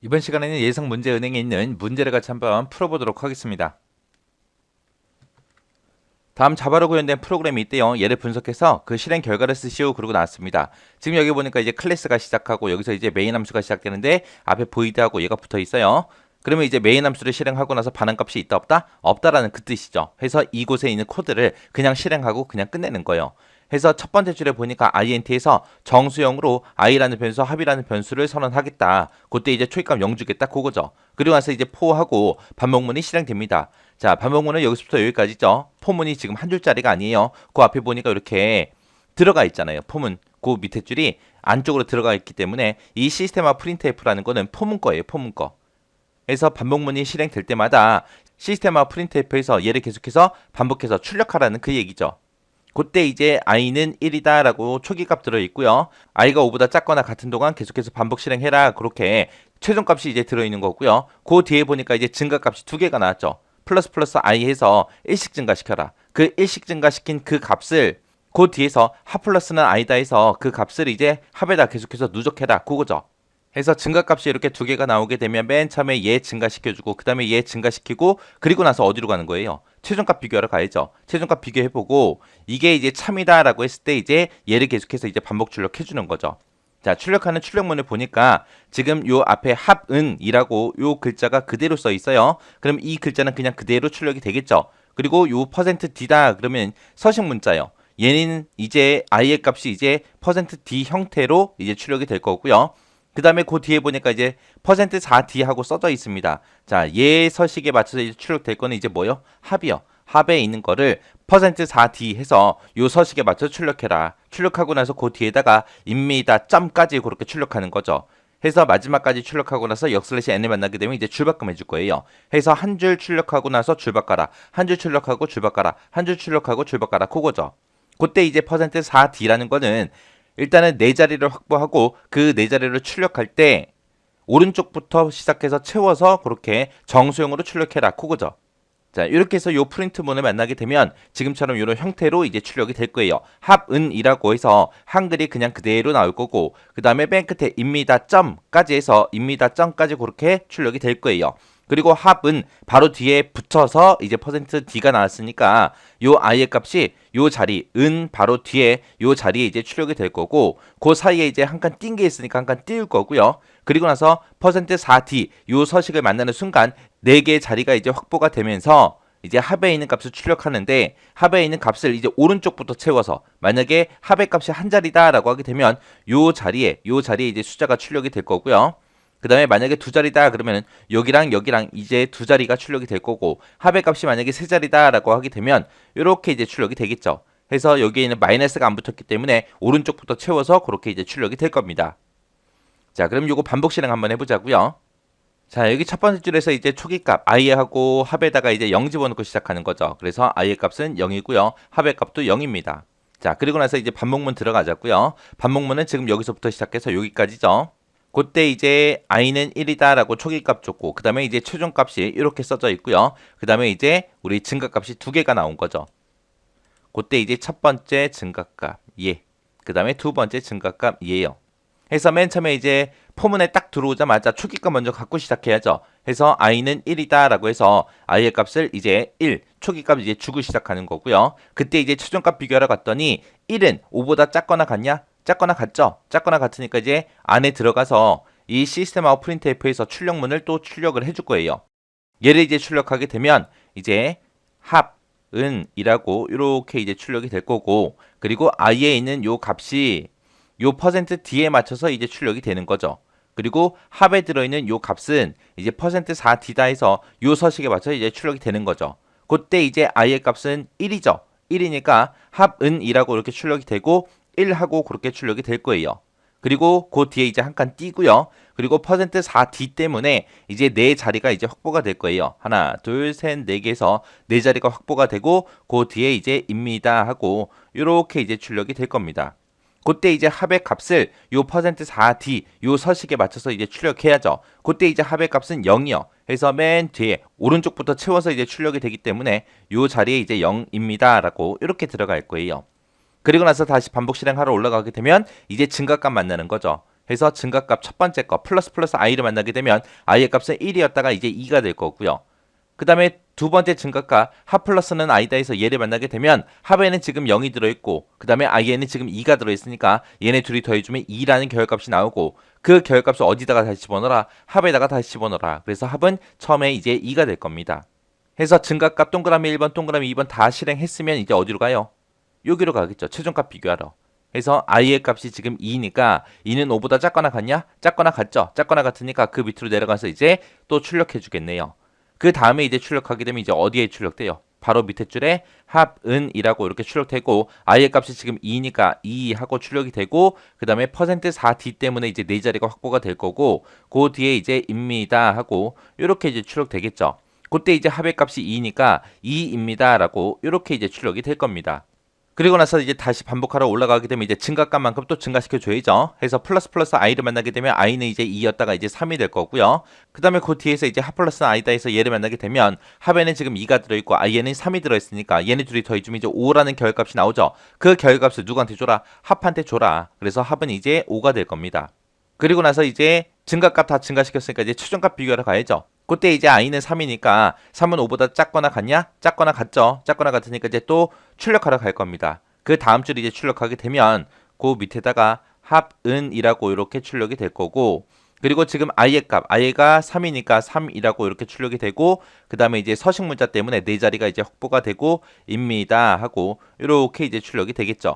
이번 시간에는 예상 문제 은행에 있는 문제를 같이 한번 풀어보도록 하겠습니다. 다음 자바로 구현된 프로그램이 있대요. 얘를 분석해서 그 실행 결과를 쓰시오 그러고 나왔습니다. 지금 여기 보니까 이제 클래스가 시작하고 여기서 이제 메인 함수가 시작되는데 앞에 void하고 얘가 붙어 있어요. 그러면 이제 메인 함수를 실행하고 나서 반응값이 있다 없다? 없다라는 그 뜻이죠. 해서 이곳에 있는 코드를 그냥 실행하고 그냥 끝내는 거예요. 해서 첫 번째 줄에 보니까 int에서 정수형으로 i라는 변수, 합이라는 변수를 선언하겠다. 그때 이제 초기값 0 주겠다. 그거죠. 그리고 나서 이제 for하고 반복문이 실행됩니다. 자, 반복문은 여기서부터 여기까지죠. 포문이 지금 한 줄짜리가 아니에요. 그 앞에 보니까 이렇게 들어가 있잖아요. 포문. 그 밑에 줄이 안쪽으로 들어가 있기 때문에 이 시스템화 printf라는 거는 포문 거예요. 포문 거. 그래서 반복문이 실행될 때마다 시스템화 printf에서 얘를 계속해서 반복해서 출력하라는 그 얘기죠. 그때 이제 i는 1이다 라고 초기값 들어있고요. i가 5보다 작거나 같은 동안 계속해서 반복 실행해라. 그렇게 최종값이 이제 들어있는 거고요. 그 뒤에 보니까 이제 증가값이 두 개가 나왔죠. 플러스 플러스 i 해서 1씩 증가시켜라. 그 1씩 증가시킨 그 값을 그 뒤에서 합 플러스는 i다 해서 그 값을 이제 합에다 계속해서 누적해라. 그거죠. 해서 증가값이 이렇게 두 개가 나오게 되면 맨 처음에 얘 증가시켜주고 그 다음에 얘 증가시키고 그리고 나서 어디로 가는 거예요? 최종값 비교하러 가야죠. 최종값 비교해보고 이게 이제 참이다 라고 했을 때 이제 얘를 계속해서 이제 반복 출력해주는 거죠. 자, 출력하는 출력문을 보니까 지금 요 앞에 합은이라고 요 글자가 그대로 써 있어요. 그럼 이 글자는 그냥 그대로 출력이 되겠죠. 그리고 요 %d다 그러면 서식 문자요. 얘는 이제 i의 값이 이제 %d 형태로 이제 출력이 될 거고요. 그 다음에 그 뒤에 보니까 이제 %4d 하고 써져 있습니다. 자, 얘 서식에 맞춰서 이제 출력될 거는 이제 뭐요? 합이요. 합에 있는 거를 %4d 해서 요 서식에 맞춰서 출력해라. 출력하고 나서 그 뒤에다가 입니다. 점까지 그렇게 출력하는 거죠. 해서 마지막까지 출력하고 나서 역/n을 만나게 되면 이제 줄바꿈 해줄 거예요. 해서 한 줄 출력하고 나서 줄바꿔라. 한 줄 출력하고 줄바꿔라. 한 줄 출력하고 줄바꿔라. 그거죠. 그때 이제 %4d라는 거는 일단은 네 자리를 확보하고 그 네 자리를 출력할 때 오른쪽부터 시작해서 채워서 그렇게 정수형으로 출력해라. 그거죠. 자, 이렇게 해서 요 프린트문을 만나게 되면 지금처럼 이런 형태로 이제 출력이 될 거예요. 합은이라고 해서 한글이 그냥 그대로 나올 거고 그 다음에 맨 끝에 입니다 점까지 해서 입니다 점까지 그렇게 출력이 될 거예요. 그리고 합은 바로 뒤에 붙여서 이제 %d가 나왔으니까 요 i의 값이 요 자리 은 바로 뒤에 요 자리에 이제 출력이 될 거고 그 사이에 이제 한 칸 띈 게 있으니까 한 칸 띄울 거고요. 그리고 나서 %4d 요 서식을 만나는 순간 4개의 자리가 이제 확보가 되면서 이제 합에 있는 값을 출력하는데 합에 있는 값을 이제 오른쪽부터 채워서 만약에 합의 값이 한 자리다라고 하게 되면 요 자리에 이제 숫자가 출력이 될 거고요. 그 다음에 만약에 두 자리다 그러면 여기랑 여기랑 이제 두 자리가 출력이 될 거고 합의 값이 만약에 세 자리다라고 하게 되면 이렇게 이제 출력이 되겠죠. 해서 여기에 있는 마이너스가 안 붙었기 때문에 오른쪽부터 채워서 그렇게 이제 출력이 될 겁니다. 자, 그럼 요거 반복 실행 한번 해보자고요. 자, 여기 첫 번째 줄에서 이제 초기값 i하고 합에다가 이제 0 집어넣고 시작하는 거죠. 그래서 i의 값은 0이고요. 합의 값도 0입니다. 자, 그리고 나서 이제 반복문 들어가자고요. 반복문은 지금 여기서부터 시작해서 여기까지죠. 그때 이제 i는 1이다 라고 초기값 줬고 그 다음에 이제 최종값이 이렇게 써져 있고요. 그 다음에 이제 우리 증가값이 두 개가 나온 거죠. 그때 이제 첫 번째 증가값 얘, 그 다음에 두 번째 증가값 얘요. 해서 맨 처음에 이제 포문에 딱 들어오자마자 초기값 먼저 갖고 시작해야죠. 해서 i는 1이다 라고 해서 i의 값을 이제 1, 초기값 이제 주고 시작하는 거고요. 그때 이제 최종값 비교하러 갔더니 1은 5보다 작거나 같냐? 작거나 같죠? 작거나 같으니까 이제 안에 들어가서 이 시스템 아웃 printf에서 출력문을 또 출력을 해줄 거예요. 얘를 이제 출력하게 되면 이제 합은이라고 이렇게 이제 출력이 될 거고 그리고 i에 있는 요 값이 요 %d에 맞춰서 이제 출력이 되는 거죠. 그리고 합에 들어있는 요 값은 이제 %4d다 해서 요 서식에 맞춰서 이제 출력이 되는 거죠. 그때 이제 i의 값은 1이죠. 1이니까 합은이라고 이렇게 출력이 되고 1하고 그렇게 출력이 될 거예요. 그리고 그 뒤에 이제 한 칸 띄고요. 그리고 %4d 때문에 이제 네 자리가 이제 확보가 될 거예요. 하나, 둘, 셋, 네 개에서 네 자리가 확보가 되고 그 뒤에 이제 입니다 하고 이렇게 이제 출력이 될 겁니다. 그때 이제 합의 값을 요 %4d 요 서식에 맞춰서 이제 출력해야죠. 그때 이제 합의 값은 0이요. 해서 맨 뒤에 오른쪽부터 채워서 이제 출력이 되기 때문에 요 자리에 이제 0입니다라고 이렇게 들어갈 거예요. 그리고 나서 다시 반복 실행하러 올라가게 되면 이제 증가값 만나는 거죠. 해서 증가값 첫 번째 거 플러스 i를 만나게 되면 i의 값은 1이었다가 이제 2가 될 거고요. 그 다음에 두 번째 증가값 합 플러스는 i다 해서 얘를 만나게 되면 합에는 지금 0이 들어있고 그 다음에 i에는 지금 2가 들어있으니까 얘네 둘이 더해주면 2라는 결값이 나오고 그 결값을 어디다가 다시 집어넣어라? 합에다가 다시 집어넣어라. 그래서 합은 처음에 이제 2가 될 겁니다. 해서 증가값 동그라미 1번 동그라미 2번 다 실행했으면 이제 어디로 가요? 여기로 가겠죠. 최종값 비교하러. 해서 i의 값이 지금 2니까 2는 5보다 작거나 같냐? 작거나 같죠? 작거나 같으니까 그 밑으로 내려가서 이제 또 출력해 주겠네요. 그 다음에 이제 출력하게 되면 이제 어디에 출력돼요? 바로 밑에 줄에 합은이라고 이렇게 출력되고 i의 값이 지금 2니까 2 하고 출력이 되고 그 다음에 %4d 때문에 이제 네 자리가 확보가 될 거고 그 뒤에 이제 입니다 하고 이렇게 이제 출력되겠죠. 그때 이제 합의 값이 2니까 2입니다 라고 이렇게 이제 출력이 될 겁니다. 그리고 나서 이제 다시 반복하러 올라가게 되면 이제 증가값만큼 또 증가시켜 줘야죠. 해서 플러스 i를 만나게 되면 i는 이제 2였다가 이제 3이 될 거고요. 그 다음에 그 뒤에서 이제 합 플러스 i다 해서 얘를 만나게 되면 합에는 지금 2가 들어있고 i에는 3이 들어있으니까 얘네 둘이 더해주면 이제 5라는 결값이 나오죠. 그 결값을 누구한테 줘라? 합한테 줘라. 그래서 합은 이제 5가 될 겁니다. 그리고 나서 이제 증가값 다 증가시켰으니까 이제 최종값 비교하러 가야죠. 그때 이제 i는 3이니까 3은 5보다 작거나 같냐? 작거나 같죠. 작거나 같으니까 이제 또 출력하러 갈 겁니다. 그 다음 줄 이제 출력하게 되면 그 밑에다가 합은이라고 이렇게 출력이 될 거고 그리고 지금 i의 값, i가 3이니까 3이라고 이렇게 출력이 되고 그 다음에 이제 서식 문자 때문에 네 자리가 이제 확보가 되고 입니다 하고 이렇게 이제 출력이 되겠죠.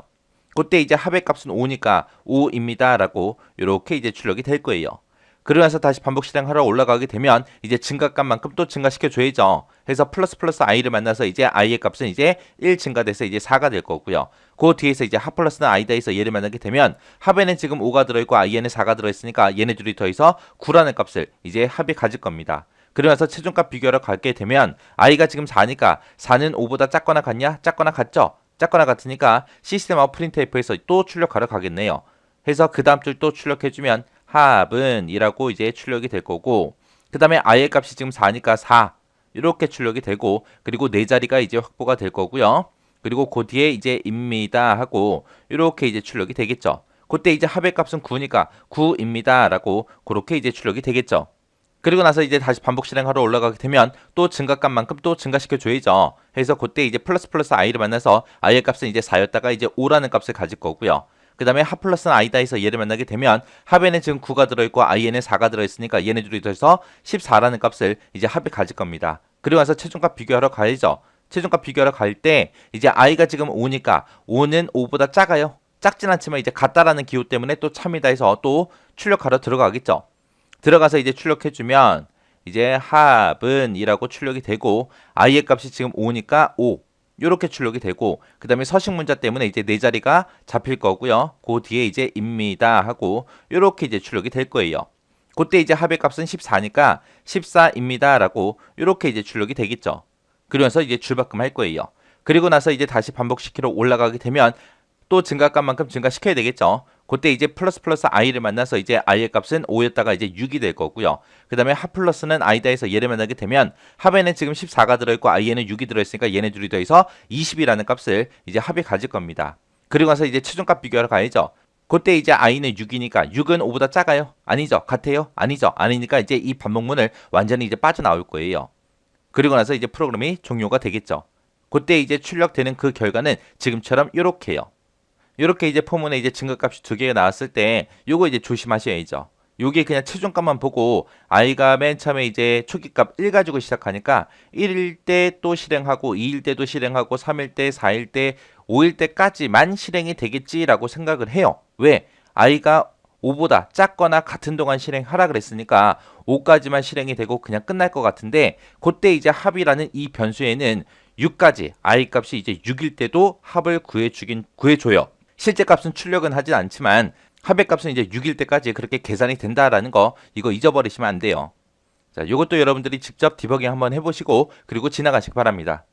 그때 이제 합의 값은 5니까 5입니다 라고 이렇게 이제 출력이 될 거예요. 그러면서 다시 반복 실행하러 올라가게 되면 이제 증가값만큼 또 증가시켜 줘야죠. 해서 플러스 i를 만나서 이제 i의 값은 이제 1 증가돼서 이제 4가 될 거고요. 그 뒤에서 이제 합 플러스는 i다 해서 얘를 만나게 되면 합에는 지금 5가 들어있고 i에는 4가 들어있으니까 얘네 둘이 더해서 9라는 값을 이제 합이 가질 겁니다. 그러면서 최종값 비교하러 가게 되면 i가 지금 4니까 4는 5보다 작거나 같냐? 작거나 같죠? 작거나 같으니까 시스템 아웃 프린트F에서 또 출력하러 가겠네요. 해서 그 다음 줄 또 출력해주면 합은 이라고 이제 출력이 될 거고 그 다음에 i의 값이 지금 4니까 4 이렇게 출력이 되고 그리고 네 자리가 이제 확보가 될 거고요. 그리고 그 뒤에 이제 입니다 하고 이렇게 이제 출력이 되겠죠. 그때 이제 합의 값은 9니까 9입니다 라고 그렇게 이제 출력이 되겠죠. 그리고 나서 이제 다시 반복 실행하러 올라가게 되면 또 증가값만큼 또 증가시켜 줘야죠. 해서 그때 이제 플러스 i를 만나서 i의 값은 이제 4였다가 이제 5라는 값을 가질 거고요. 그 다음에 합 플러스는 i다 해서 얘를 만나게 되면 합에는 지금 9가 들어있고 i에는 4가 들어있으니까 얘네 둘이 더해서 14라는 값을 이제 합이 가질 겁니다. 그리고 나서 최종값 비교하러 가야죠. 최종값 비교하러 갈 때 이제 i가 지금 5니까 5는 5보다 작아요. 작진 않지만 이제 같다라는 기호 때문에 또 참이다 해서 또 출력하러 들어가겠죠. 들어가서 이제 출력해주면 이제 합은 이라고 출력이 되고 i의 값이 지금 5니까 5 이렇게 출력이 되고 그 다음에 서식 문자 때문에 이제 네 자리가 잡힐 거고요. 그 뒤에 이제 입니다 하고 이렇게 이제 출력이 될 거예요. 그때 이제 합의 값은 14니까 14입니다 라고 이렇게 이제 출력이 되겠죠. 그러면서 이제 줄바꿈 할 거예요. 그리고 나서 이제 다시 반복시키러 올라가게 되면 또 증가값만큼 증가시켜야 되겠죠. 그때 이제 플러스 i를 만나서 이제 i의 값은 5였다가 이제 6이 될 거고요. 그 다음에 합 플러스는 i다 해서 얘를 만나게 되면 합에는 지금 14가 들어있고 i에는 6이 들어있으니까 얘네 둘이 더해서 20이라는 값을 이제 합이 가질 겁니다. 그리고 나서 이제 최종값 비교하러 가야죠. 그때 이제 i는 6이니까 6은 5보다 작아요? 아니죠. 같아요? 아니죠. 아니니까 이제 이 반복문을 완전히 이제 빠져나올 거예요. 그리고 나서 이제 프로그램이 종료가 되겠죠. 그때 이제 출력되는 그 결과는 지금처럼 이렇게요. 이렇게 이제 포문에 이제 증가값이 두 개가 나왔을 때 요거 이제 조심하셔야죠. 요게 그냥 최종값만 보고 i가 맨 처음에 이제 초기값 1 가지고 시작하니까 1일 때 또 실행하고 2일 때도 실행하고 3일 때 4일 때 5일 때까지만 실행이 되겠지라고 생각을 해요. 왜? i가 5보다 작거나 같은 동안 실행하라 그랬으니까 5까지만 실행이 되고 그냥 끝날 것 같은데 그때 이제 합이라는 이 변수에는 6까지 i 값이 이제 6일 때도 합을 구해줘요. 실제 값은 출력은 하진 않지만 합의 값은 이제 6일 때까지 그렇게 계산이 된다라는 거 이거 잊어버리시면 안 돼요. 자, 이것도 여러분들이 직접 디버깅 한번 해보시고 그리고 지나가시기 바랍니다.